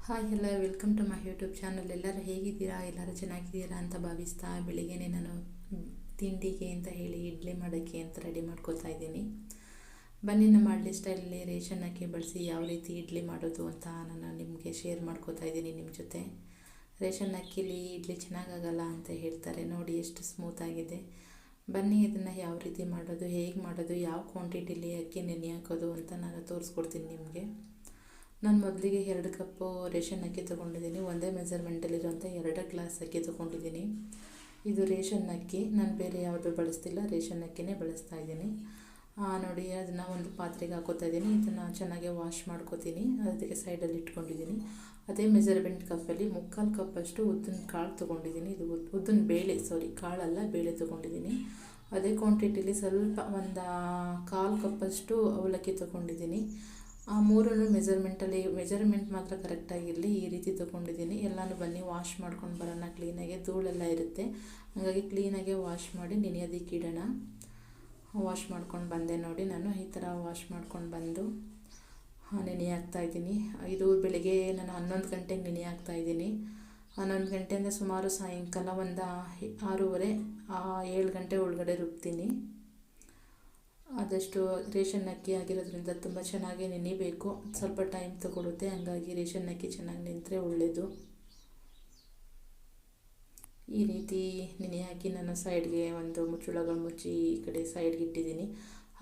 Hi ಎಲ್ಲ welcome to my YouTube channel. ಎಲ್ಲರೂ ಹೇಗಿದ್ದೀರಾ? ಎಲ್ಲರೂ ಚೆನ್ನಾಗಿದ್ದೀರಾ ಅಂತ ಭಾವಿಸ್ತಾ ಬೆಳಿಗ್ಗೆನೇ ನಾನು ತಿಂಡಿಗೆ ಅಂತ ಹೇಳಿ ಇಡ್ಲಿ ಮಾಡೋಕ್ಕೆ ಅಂತ ರೆಡಿ ಮಾಡ್ಕೋತಾ ಇದ್ದೀನಿ. ಬನ್ನಿ ನಮ್ಮ ಹಳ್ಳಿ ಸ್ಟೈಲಲ್ಲಿ ರೇಷನ್ ಅಕ್ಕಿ ಬಳಸಿ ಯಾವ ರೀತಿ ಇಡ್ಲಿ ಮಾಡೋದು ಅಂತ ನಾನು ನಿಮಗೆ ಶೇರ್ ಮಾಡ್ಕೋತಾ ಇದ್ದೀನಿ ನಿಮ್ಮ ಜೊತೆ. ರೇಷನ್ ಅಕ್ಕಿಲಿ ಇಡ್ಲಿ ಚೆನ್ನಾಗಾಗಲ್ಲ ಅಂತ ಹೇಳ್ತಾರೆ, ನೋಡಿ ಎಷ್ಟು ಸ್ಮೂತಾಗಿದೆ. ಬನ್ನಿ ಇದನ್ನು ಯಾವ ರೀತಿ ಮಾಡೋದು, ಹೇಗೆ ಮಾಡೋದು, ಯಾವ ಕ್ವಾಂಟಿಟಿಲಿ ಅಕ್ಕಿ ನೆನೆ ಹಾಕೋದು ಅಂತ ನಾನು ತೋರಿಸ್ಕೊಡ್ತೀನಿ ನಿಮಗೆ. ನಾನು ಮೊದಲಿಗೆ 2 ಕಪ್ಪು ರೇಷನ್ ಅಕ್ಕಿ ತೊಗೊಂಡಿದ್ದೀನಿ. ಒಂದೇ ಮೆಜರ್ಮೆಂಟಲ್ಲಿರುವಂಥ 2 ಗ್ಲಾಸ್ ಅಕ್ಕಿ ತೊಗೊಂಡಿದ್ದೀನಿ. ಇದು ರೇಷನ್ ಅಕ್ಕಿ, ನಾನು ಬೇರೆ ಯಾವುದೂ ಬಳಸ್ತಿಲ್ಲ, ರೇಷನ್ ಅಕ್ಕಿನೇ ಬಳಸ್ತಾ ಇದ್ದೀನಿ. ನೋಡಿ ಅದನ್ನು ಒಂದು ಪಾತ್ರೆಗೆ ಹಾಕೋತಾ ಇದ್ದೀನಿ. ಇದನ್ನು ಚೆನ್ನಾಗಿ ವಾಶ್ ಮಾಡ್ಕೋತೀನಿ, ಅದಕ್ಕೆ ಸೈಡಲ್ಲಿ ಇಟ್ಕೊಂಡಿದ್ದೀನಿ. ಅದೇ ಮೆಜರ್ಮೆಂಟ್ ಕಪ್ಪಲ್ಲಿ 3/4 ಕಪ್ಪಷ್ಟು ಉದ್ದಿನ ಕಾಳು ತೊಗೊಂಡಿದ್ದೀನಿ. ಇದು ಉದ್ದಿನ ಬೇಳೆ, ಕಾಳಲ್ಲ ಬೇಳೆ ತೊಗೊಂಡಿದ್ದೀನಿ. ಅದೇ ಕ್ವಾಂಟಿಟಿಲಿ ಸ್ವಲ್ಪ ಒಂದು 1/4 ಕಪ್ಪಷ್ಟು ಅವಲಕ್ಕಿ ತೊಗೊಂಡಿದ್ದೀನಿ. ಆ ಮೂರನ್ನು ಮೆಜರ್ಮೆಂಟ್ ಮಾತ್ರ ಕರೆಕ್ಟಾಗಿರಲಿ, ಈ ರೀತಿ ತೊಗೊಂಡಿದ್ದೀನಿ. ಎಲ್ಲನೂ ಬನ್ನಿ ವಾಶ್ ಮಾಡ್ಕೊಂಡು ಬರೋಣ ಕ್ಲೀನಾಗಿ. ಧೂಳೆಲ್ಲ ಇರುತ್ತೆ, ಹಾಗಾಗಿ ಕ್ಲೀನಾಗಿ ವಾಶ್ ಮಾಡಿ ನೆನೆಯೋದಕ್ಕೆ ಇಡೋಣ. ವಾಶ್ ಮಾಡ್ಕೊಂಡು ಬಂದೆ ನೋಡಿ, ನಾನು ಈ ಥರ ವಾಶ್ ಮಾಡ್ಕೊಂಡು ಬಂದು ನೆನೆ ಹಾಕ್ತಾಯಿದ್ದೀನಿ. ಇದು ಬೆಳಗ್ಗೆ ನಾನು 11 ಗಂಟೆಗೆ ನೆನೆ ಹಾಕ್ತಾಯಿದ್ದೀನಿ. 11 ಗಂಟೆಯಿಂದ ಸುಮಾರು ಸಾಯಂಕಾಲ ಒಂದು 6:30 7 ಗಂಟೆ ಒಳಗಡೆ ರುಬ್ತೀನಿ. ಆದಷ್ಟು ರೇಷನ್ ಅಕ್ಕಿ ಆಗಿರೋದ್ರಿಂದ ತುಂಬ ಚೆನ್ನಾಗಿ ನೆನಿಬೇಕು, ಸ್ವಲ್ಪ ಟೈಮ್ ತಗೊಳುತ್ತೆ. ಹಂಗಾಗಿ ರೇಷನ್ ಅಕ್ಕಿ ಚೆನ್ನಾಗಿ ನೆಂದರೆ ಒಳ್ಳೆಯದು. ಈ ರೀತಿ ನೆನೆ ಹಾಕಿ ನಾನು ಸೈಡ್ಗೆ ಒಂದು ಮುಚ್ಚಳಗಳು ಮುಚ್ಚಿ ಈ ಕಡೆ ಸೈಡ್ಗೆ ಇಟ್ಟಿದ್ದೀನಿ.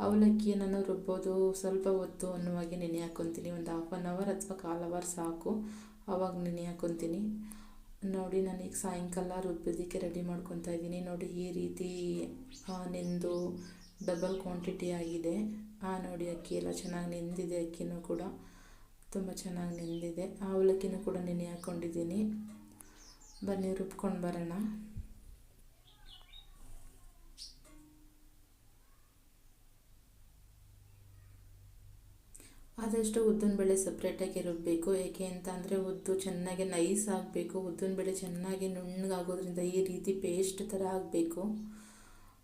ಅವಲಕ್ಕಿ ನಾನು ರುಬ್ಬೋದು ಸ್ವಲ್ಪ ಹೊತ್ತು ಅನ್ನುವಾಗೆ ನೆನೆ ಹಾಕ್ಕೊತೀನಿ. ಒಂದು 1/2 ಅವರ್ ಅಥವಾ 1/4 ಅವರ್ ಸಾಕು, ಆವಾಗ ನೆನೆ ಹಾಕ್ಕೊತೀನಿ. ನೋಡಿ ನಾನೀಗ ಸಾಯಂಕಾಲ ರುಬ್ಬೋದಕ್ಕೆ ರೆಡಿ ಮಾಡ್ಕೊತಾ ಇದ್ದೀನಿ. ನೋಡಿ ಈ ರೀತಿ ನೆಂದು ಡಬಲ್ ಕ್ವಾಂಟಿಟಿ ಆಗಿದೆ. ನೋಡಿ ಅಕ್ಕಿ ಎಲ್ಲ ಚೆನ್ನಾಗಿ ನೆಂದಿದೆ, ಅಕ್ಕಿನೂ ಕೂಡ ತುಂಬ ಚೆನ್ನಾಗಿ ನೆಂದಿದೆ. ಅವಲಕ್ಕಿನೂ ಕೂಡ ನೆನೆ ಹಾಕ್ಕೊಂಡಿದ್ದೀನಿ. ಬನ್ನಿ ರುಬ್ಕೊಂಡು ಬರೋಣ. ಆದಷ್ಟು ಉದ್ದಿನಬೇಳೆ ಸಪ್ರೇಟಾಗಿ ರುಬ್ಬಬೇಕು. ಏಕೆ ಅಂತ ಅಂದರೆ ಉದ್ದು ಚೆನ್ನಾಗಿ ನೈಸ್ ಆಗಬೇಕು. ಉದ್ದಿನಬೇಳೆ ಚೆನ್ನಾಗಿ ನುಣ್ಣಗಾಗೋದ್ರಿಂದ ಈ ರೀತಿ ಪೇಸ್ಟ್ ಥರ ಆಗಬೇಕು.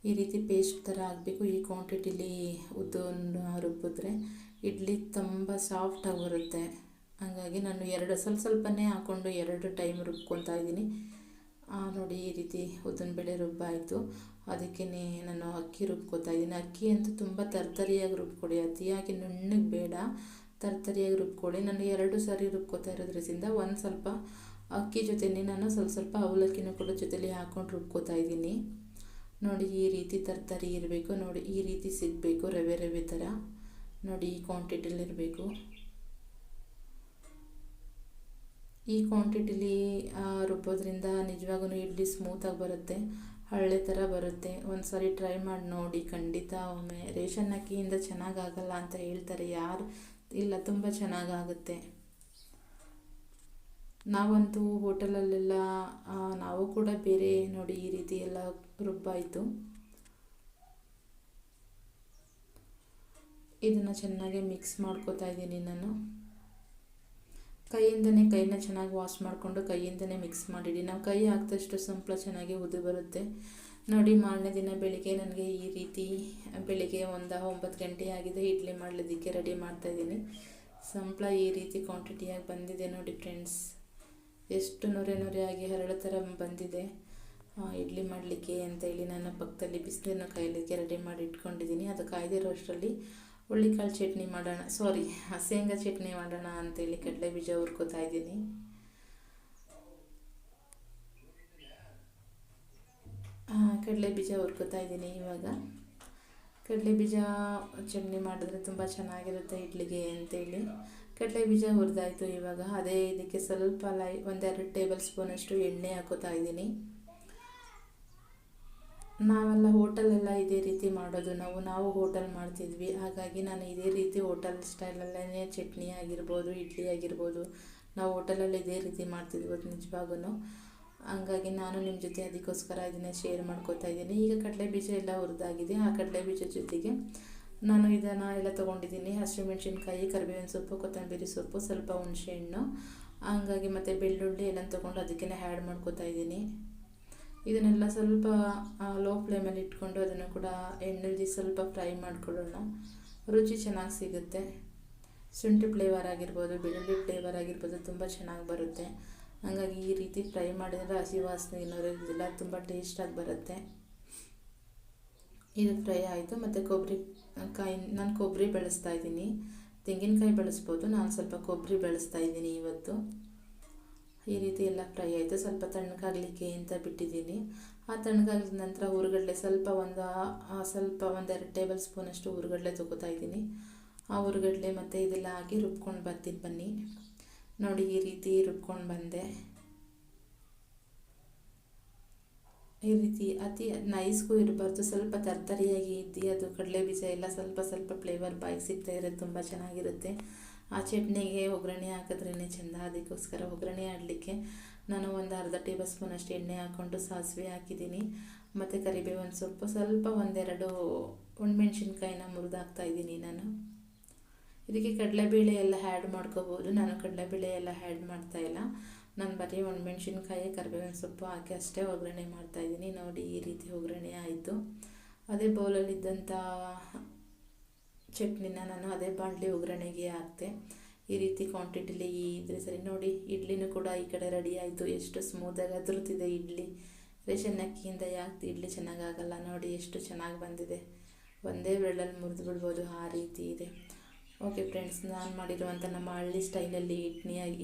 ಈ ರೀತಿ ಪೇಸ್ಟ್ ಥರ ಆಗಬೇಕು. ಈ ಕ್ವಾಂಟಿಟಿಲಿ ಉದ್ದನ್ನು ರುಬ್ಬಿದ್ರೆ ಇಡ್ಲಿ ತುಂಬ ಸಾಫ್ಟಾಗಿ ಬರುತ್ತೆ. ಹಾಗಾಗಿ ನಾನು ಸ್ವಲ್ಪನೇ ಹಾಕ್ಕೊಂಡು 2 ಟೈಮ್ ರುಬ್ಕೊತಾ ಇದ್ದೀನಿ. ನೋಡಿ ಈ ರೀತಿ ಉದ್ದಿನಬೇಳೆ ರುಬ್ಬಾಯಿತು. ಅದಕ್ಕೆ ನಾನು ಅಕ್ಕಿ ರುಬ್ಕೋತಾ ಇದ್ದೀನಿ. ಅಕ್ಕಿ ಅಂತೂ ತುಂಬ ತರ್ತರಿಯಾಗಿ ರುಬ್ಕೊಡಿ, ಅತಿಯಾಗಿ ನುಣ್ಣಗೆ ಬೇಡ, ತರ್ತರಿಯಾಗಿ ರುಬ್ಕೊಳ್ಳಿ. ನಾನು 2 ಸಾರಿ ರುಬ್ಕೋತಾ ಇರೋದ್ರಿಂದ ಒಂದು ಸ್ವಲ್ಪ ಅಕ್ಕಿ ಜೊತೆನೇ ನಾನು ಸ್ವಲ್ಪ ಅವಲಕ್ಕಿನೂ ಕೂಡ ಜೊತೆಲಿ ಹಾಕ್ಕೊಂಡು ರುಬ್ಕೋತಾ ಇದ್ದೀನಿ. ನೋಡಿ ಈ ರೀತಿ ತರ್ತರಿ ಇರಬೇಕು. ನೋಡಿ ಈ ರೀತಿ ಸಿಗಬೇಕು, ರವೆ ಥರ. ನೋಡಿ ಈ ಕ್ವಾಂಟಿಟಿಲಿರಬೇಕು. ಈ ಕ್ವಾಂಟಿಟಿಲಿ ರುಬ್ಬೋದ್ರಿಂದ ನಿಜವಾಗೂ ಇಡ್ಲಿ ಸ್ಮೂತಾಗಿ ಬರುತ್ತೆ, ಹಳ್ಳೆ ಥರ ಬರುತ್ತೆ. ಒಂದು ಸಾರಿ ಟ್ರೈ ಮಾಡಿ ನೋಡಿ ಖಂಡಿತ. ಒಮ್ಮೆ ರೇಷನ್ ಅಕ್ಕಿಯಿಂದ ಚೆನ್ನಾಗಾಗಲ್ಲ ಅಂತ ಹೇಳ್ತಾರೆ ಯಾರು ಇಲ್ಲ, ತುಂಬ ಚೆನ್ನಾಗಾಗುತ್ತೆ. ನಾವಂತೂ ಹೋಟೆಲಲ್ಲೆಲ್ಲ ನಾವು ಕೂಡ ಬೇರೆ ನೋಡಿ ಈ ರೀತಿ ಎಲ್ಲ ರುಬ್ಬಾಯಿತು. ಇದನ್ನು ಚೆನ್ನಾಗಿ ಮಿಕ್ಸ್ ಮಾಡ್ಕೋತಾ ಇದ್ದೀನಿ ನಾನು. ಕೈನ ಚೆನ್ನಾಗಿ ವಾಶ್ ಮಾಡಿಕೊಂಡು ಕೈಯಿಂದನೇ ಮಿಕ್ಸ್ ಮಾಡಿಡಿ. ನಾವು ಕೈ ಹಾಕಿದಷ್ಟು ಸಂಪಳ ಚೆನ್ನಾಗಿ ಉದ್ದು ಬರುತ್ತೆ. ನೋಡಿ ಮಾರನೇ ದಿನ ಬೆಳಿಗ್ಗೆ ನನಗೆ ಈ ರೀತಿ ಬೆಳಿಗ್ಗೆ ಒಂದು 9 ಗಂಟೆ ಆಗಿದೆ. ಇಡ್ಲಿ ಮಾಡಲಿದ್ದಕ್ಕೆ ರೆಡಿ ಮಾಡ್ತಾಯಿದ್ದೀನಿ. ಸಂಪಳ ಈ ರೀತಿ ಕ್ವಾಂಟಿಟಿಯಾಗಿ ಬಂದಿದೆ ನೋಡಿ ಫ್ರೆಂಡ್ಸ್. ಎಷ್ಟು ನೊರೆ ಆಗಿ ಹರಳು ಥರ ಬಂದಿದೆ. ಇಡ್ಲಿ ಮಾಡಲಿಕ್ಕೆ ಅಂತೇಳಿ ನಾನು ಪಕ್ಕದಲ್ಲಿ ಬಿಸಿನೀರನ್ನ ಕಾಯಲಿಕ್ಕೆ ರೆಡಿ ಮಾಡಿ ಇಟ್ಕೊಂಡಿದ್ದೀನಿ. ಅದು ಕಾಯ್ದಿರೋ ಅಷ್ಟರಲ್ಲಿ ಹುಳ್ಳಿಕಾಳು ಚಟ್ನಿ ಮಾಡೋಣ, ಶೇಂಗಾ ಚಟ್ನಿ ಮಾಡೋಣ ಅಂತೇಳಿ ಕಡಲೆ ಬೀಜ ಹುರ್ಕೋತಾ ಇದ್ದೀನಿ. ಕಡಲೆ ಬೀಜ ಹುರ್ಕೋತಾ ಇದ್ದೀನಿ. ಇವಾಗ ಕಡಲೆ ಬೀಜ ಚಟ್ನಿ ಮಾಡಿದ್ರೆ ತುಂಬ ಚೆನ್ನಾಗಿರುತ್ತೆ ಇಡ್ಲಿಗೆ ಅಂತೇಳಿ ಕಡಲೆ ಬೀಜ ಹುರಿದಾಯಿತು. ಇವಾಗ ಅದೇ ಇದಕ್ಕೆ ಸ್ವಲ್ಪ 1-2 ಟೇಬಲ್ ಸ್ಪೂನಷ್ಟು ಎಣ್ಣೆ ಹಾಕೋತಾ ಇದ್ದೀನಿ. ನಾವೆಲ್ಲ ಹೋಟೆಲೆಲ್ಲ ಇದೇ ರೀತಿ ಮಾಡೋದು, ನಾವು ಹೋಟೆಲ್ ಮಾಡ್ತಿದ್ವಿ. ಹಾಗಾಗಿ ನಾನು ಇದೇ ರೀತಿ ಹೋಟೆಲ್ ಸ್ಟೈಲಲ್ಲೇ ಚಟ್ನಿ ಆಗಿರ್ಬೋದು, ಇಡ್ಲಿ ಆಗಿರ್ಬೋದು, ನಾವು ಹೋಟೆಲಲ್ಲಿ ಇದೇ ರೀತಿ ಮಾಡ್ತಿದ್ವಿ ನಿಜವಾಗೂ. ಹಂಗಾಗಿ ನಾನು ನಿಮ್ಮ ಜೊತೆ ಅದಕ್ಕೋಸ್ಕರ ಇದನ್ನು ಶೇರ್ ಮಾಡ್ಕೋತಾ ಇದ್ದೀನಿ. ಈಗ ಕಡಲೆ ಬೀಜ ಎಲ್ಲ ಹುರಿದಾಗಿದೆ. ಆ ಕಡಲೆ ಬೀಜ ಜೊತೆಗೆ ನಾನು ಇದನ್ನು ಎಲ್ಲ ತೊಗೊಂಡಿದ್ದೀನಿ. ಹಸಿಮೆಣಸಿನ್ಕಾಯಿ, ಕರಿಬೇವಿನ ಸೊಪ್ಪು, ಕೊತ್ತಂಬರಿ ಸೊಪ್ಪು, ಸ್ವಲ್ಪ ಹುಣಸೆಹಣ್ಣು, ಹಂಗಾಗಿ ಮತ್ತು ಬೆಳ್ಳುಳ್ಳಿ ಎಲ್ಲ ತೊಗೊಂಡು ಅದಕ್ಕೆ ಆ್ಯಡ್ ಮಾಡ್ಕೋತಾ ಇದ್ದೀನಿ. ಇದನ್ನೆಲ್ಲ ಸ್ವಲ್ಪ ಲೋ ಫ್ಲೇಮಲ್ಲಿ ಇಟ್ಕೊಂಡು ಅದನ್ನು ಕೂಡ ಎಣ್ಣೆಲಿ ಸ್ವಲ್ಪ ಫ್ರೈ ಮಾಡ್ಕೊಳ್ಳೋಣ, ರುಚಿ ಚೆನ್ನಾಗಿ ಸಿಗುತ್ತೆ. ಶುಂಠಿ ಫ್ಲೇವರ್ ಆಗಿರ್ಬೋದು, ಬೆಳ್ಳುಳ್ಳಿ ಫ್ಲೇವರ್ ಆಗಿರ್ಬೋದು, ತುಂಬ ಚೆನ್ನಾಗಿ ಬರುತ್ತೆ. ಹಾಗಾಗಿ ಈ ರೀತಿ ಫ್ರೈ ಮಾಡಿದರೆ ಹಸಿ ವಾಸನೆ ಇರೋದಿಲ್ಲ, ತುಂಬ ಟೇಸ್ಟಾಗಿ ಬರುತ್ತೆ. ಇದು ಫ್ರೈ ಆಯಿತು. ಮತ್ತು ನಾನು ಕೊಬ್ಬರಿ ಬೆಳೆಸ್ತಾ ಇದ್ದೀನಿ. ತೆಂಗಿನಕಾಯಿ ಬೆಳೆಸ್ಬೋದು, ನಾನು ಸ್ವಲ್ಪ ಕೊಬ್ಬರಿ ಬೆಳೆಸ್ತಾ ಇದ್ದೀನಿ ಇವತ್ತು. ಈ ರೀತಿ ಎಲ್ಲ ಫ್ರೈ ಆಯಿತು. ಸ್ವಲ್ಪ ತಣ್ಣಗಾಗಲಿಕ್ಕೆ ಅಂತ ಬಿಟ್ಟಿದ್ದೀನಿ. ಆ ತಣ್ಣಗಾಗಿದ ನಂತರ ಹುರುಗಡ್ಲೆ ಸ್ವಲ್ಪ ಒಂದೆರಡು ಟೇಬಲ್ ಸ್ಪೂನಷ್ಟು ಹುರುಗಡ್ಲೆ ತೊಗೋತಾ ಇದ್ದೀನಿ. ಆ ಹುರುಗಡ್ಲೆ ಮತ್ತು ಇದೆಲ್ಲ ಹಾಕಿ ರುಬ್ಕೊಂಡು ಬರ್ತೀನಿ ಬನ್ನಿ. ನೋಡಿ, ಈ ರೀತಿ ರುಬ್ಕೊಂಡು ಬಂದೆ. ಈ ರೀತಿ ಅತಿ ನೈಸ್ಗೂ ಇರಬಾರ್ದು, ಸ್ವಲ್ಪ ತರ್ತರಿಯಾಗಿ ಇದ್ದು ಅದು ಕಡಲೆ ಬೀಜ ಎಲ್ಲ ಸ್ವಲ್ಪ ಫ್ಲೇವರ್ ಬಾಯಿಗೆ ಸಿಗ್ತಾ ಇರೋದು ತುಂಬ ಚೆನ್ನಾಗಿರುತ್ತೆ. ಆ ಚಟ್ನಿಗೆ ಒಗ್ಗರಣೆ ಹಾಕಿದ್ರೇ ಚೆಂದ. ಅದಕ್ಕೋಸ್ಕರ ಒಗ್ಗರಣೆ ಆಡಲಿಕ್ಕೆ ನಾನು ಒಂದು ಅರ್ಧ ಟೇಬಲ್ ಸ್ಪೂನಷ್ಟು ಎಣ್ಣೆ ಹಾಕ್ಕೊಂಡು ಸಾಸಿವೆ ಹಾಕಿದ್ದೀನಿ. ಮತ್ತು ಕರಿಬೇವಿನ ಸೊಪ್ಪು ಸ್ವಲ್ಪ ಒಂದೆರಡು ಒಣಮೆಣ್ಸಿನ್ಕಾಯಿನ ಮುರಿದು ಹಾಕ್ತಾಯಿದ್ದೀನಿ ನಾನು. ಇದಕ್ಕೆ ಕಡಲೆಬೇಳೆ ಎಲ್ಲ ಆ್ಯಡ್ ಮಾಡ್ಕೋಬೋದು. ನಾನು ಕಡಲೆಬೇಳೆ ಎಲ್ಲ ಆ್ಯಡ್ ಮಾಡ್ತಾಯಿಲ್ಲ. ನಾನು ಬರೀ ಒಣಮೆಣ್ಸಿನ್ಕಾಯಿ, ಕರಿಬೇವಿನ ಸೊಪ್ಪು ಹಾಕಿ ಅಷ್ಟೇ ಒಗ್ಗರಣೆ ಮಾಡ್ತಾಯಿದ್ದೀನಿ. ನೋಡಿ, ಈ ರೀತಿ ಒಗ್ಗರಣೆ ಆಯಿತು. ಅದೇ ಬೌಲಲ್ಲಿದ್ದಂಥ ಚಟ್ನಿನ ನಾನು ಅದೇ ಬಾಣಲಿ ಒಗ್ಗರಣೆಗೆ ಹಾಕ್ತೆ. ಈ ರೀತಿ ಕ್ವಾಂಟಿಟಿಲಿ ಇದ್ರೆ ಸರಿ. ನೋಡಿ, ಇಡ್ಲಿನೂ ಕೂಡ ಈ ಕಡೆ ರೆಡಿ ಆಯಿತು. ಎಷ್ಟು ಸ್ಮೂತಾಗಿ ಅದರುತ್ತಿದೆ ಇಡ್ಲಿ. ರೇಷನ್ ಅಕ್ಕಿಯಿಂದ ಯಾಕೆ ಇಡ್ಲಿ ಚೆನ್ನಾಗಾಗಲ್ಲ ನೋಡಿ, ಎಷ್ಟು ಚೆನ್ನಾಗಿ ಬಂದಿದೆ. ಒಂದೇ ಬೆರಳಲ್ಲಿ ಮುರಿದು ಬಿಡ್ಬೋದು, ಆ ರೀತಿ ಇದೆ. ಓಕೆ ಫ್ರೆಂಡ್ಸ್, ನಾನು ಮಾಡಿರುವಂಥ ನಮ್ಮ ಹಳ್ಳಿ ಸ್ಟೈಲಲ್ಲಿ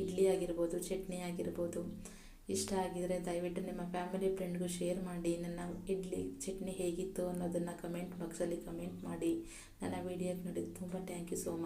ಇಡ್ಲಿ ಆಗಿರ್ಬೋದು, ಚಟ್ನಿ ಆಗಿರ್ಬೋದು ಇಷ್ಟ ಆಗಿದರೆ ದಯವಿಟ್ಟು ನಿಮ್ಮ ಫ್ಯಾಮಿಲಿ ಫ್ರೆಂಡ್ಗೂ ಶೇರ್ ಮಾಡಿ. ನನ್ನ ಇಡ್ಲಿ ಚಟ್ನಿ ಹೇಗಿತ್ತು ಅನ್ನೋದನ್ನು ಕಮೆಂಟ್ ಬಾಕ್ಸಲ್ಲಿ ಕಮೆಂಟ್ ಮಾಡಿ. ನನ್ನ ವೀಡಿಯೋಗೆ ನೋಡಿದ್ದು ತುಂಬ ಥ್ಯಾಂಕ್ ಯು ಸೋ ಮಚ್.